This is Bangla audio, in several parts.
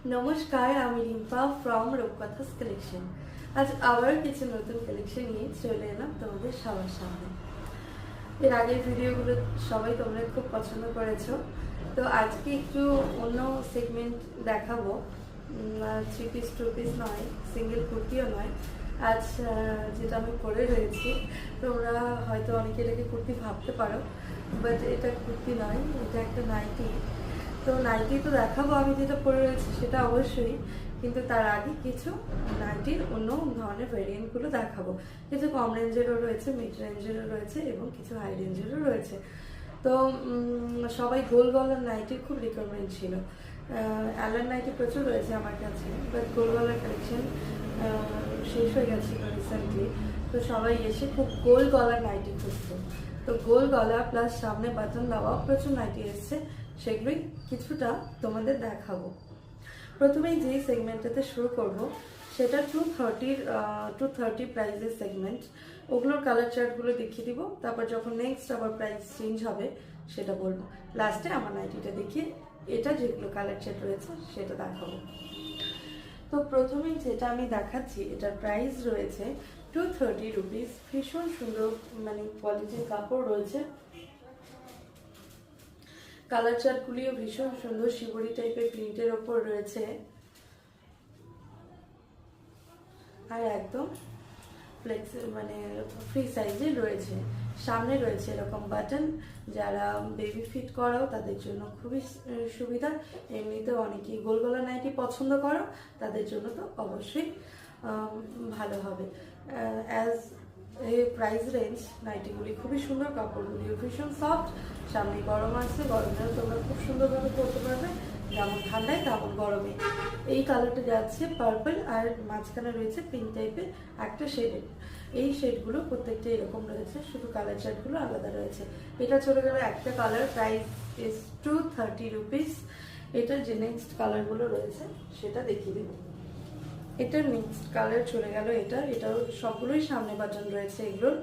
নমস্কার, আমি রিম্পা ফ্রম রূপকথাস কালেকশন। আজ আবার কিছু নতুন কালেকশন নিয়ে চলে এলাম তোমাদের সবার সামনে। এর আগের ভিডিওগুলো সবাই তোমরা খুব পছন্দ করেছো, তো আজকে একটু অন্য সেগমেন্ট দেখাবো। 3 পিস 2 পিস নয়, সিঙ্গেল কুর্তিও নয়। আজ যেটা আমি পরে রয়েছি, তোমরা হয়তো অনেকে এটাকে কুর্তি ভাবতে পারো, বাট এটা কুর্তি নয়, এটা একটা নাইটি। তো নাইটি তো দেখাবো আমি যেটা পরে রয়েছে সেটা অবশ্যই, কিন্তু তার আগে কিছু নাইটির অন্য ধরনের ভেরিয়েন্টগুলো দেখাবো। কিছু কম রেঞ্জেরও রয়েছে, মিড রেঞ্জেরও রয়েছে এবং কিছু হাই রেঞ্জেরও রয়েছে। তো সবাই গোল গলার নাইটির খুব রিকোয়ারমেন্ট ছিল। অ্যালার নাইটি প্রচুর রয়েছে আমার কাছে, বাট গোল গলার কালেকশন শেষ হয়ে গেছিলো রিসেন্টলি। তো সবাই এসে খুব গোল গলার নাইটি খুঁজতো। তো গোল গলা প্লাস সামনে বাটন দেওয়া প্রচুর নাইটি এসছে, সেগুলোই কিছুটা তোমাদের দেখাবো। প্রথমেই যে সেগমেন্টটাতে শুরু করব সেটা 230 প্রাইসের সেগমেন্ট। ওগুলোর কালার চার্টগুলো দেখিয়ে দিব, তারপর যখন নেক্সট আবার প্রাইস চেঞ্জ হবে সেটা বলবো। লাস্টে আমার নাইটিটা দেখিয়ে এটা যেগুলো কালার চার্ট রয়েছে সেটা দেখাবো। তো প্রথমেই যেটা আমি দেখাচ্ছি, এটার প্রাইস রয়েছে 230 রুপিস। ভীষণ সুন্দর মানে কোয়ালিটির কাপড় রয়েছে, কালার চার্টগুলিও ভীষণ সুন্দর শিবরি টাইপের প্রিন্টের ওপর রয়েছে, আর একদম ফ্লেক্সিবল মানে ফ্রি সাইজে রয়েছে। সামনে রয়েছে এরকম বাটন, যারা বেবি ফিট করাও তাদের জন্য খুবই সুবিধা। এমনিতেও অনেকেই গোল গলা নাইটি পছন্দ করো, তাদের জন্য তো অবশ্যই ভালো হবে। অ্যাজ এই প্রাইস রেঞ্জ নাইটিগুলি খুবই সুন্দর, কাপড়গুলিও ভীষণ সফট। সামনে গরম আছে, গরমেও তোমরা খুব সুন্দরভাবে পরতে পারবে, যেমন ঠান্ডায় তেমন গরমে। এই কালারটা যাচ্ছে পার্পল, আর মাঝখানে রয়েছে পিঙ্ক টাইপের একটা শেডের। এই শেডগুলো প্রত্যেকটা এরকম রয়েছে, শুধু কালার চার্টগুলো আলাদা রয়েছে। এটা চলে গেল একটা কালার, প্রাইস ইজ 230 রুপিস। এটার যে নেক্সট কালারগুলো রয়েছে সেটা দেখিয়ে দেবো। এটার নেক্সট কালার চলে গেল এটাও সবগুলোই সামনে বাটন রয়েছে। এগুলোর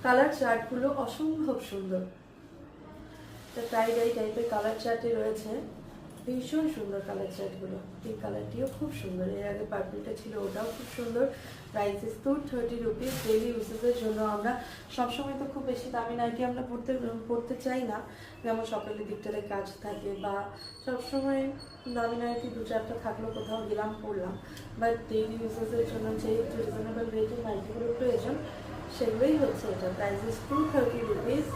কালার চার্টগুলো অসম্ভব সুন্দর। টাই ডাই টাইপের কালার চার্টে রয়েছে, ভীষণ সুন্দর কালার চার্টগুলো। এই কালারটিও খুব সুন্দর, এর আগে পার্পলটা ছিল ওটাও খুব সুন্দর। Price is 230 rupees. ডেইলি ইউজেসের জন্য আমরা সবসময় তো খুব বেশি দামি নাইটি আমরা পরতে চাই না, যেমন সকালের দিকটাতে কাজ থাকে বা সবসময় দামি নাইটি 2-4টা থাকলেও কোথাও গেলাম পরলাম, বাট ডেইলি ইউজেসের জন্য যে একটু রিজনেবল রেটের নাইটিগুলো প্রয়োজন সেগুলোই হচ্ছে এটা। Price is 230 rupees.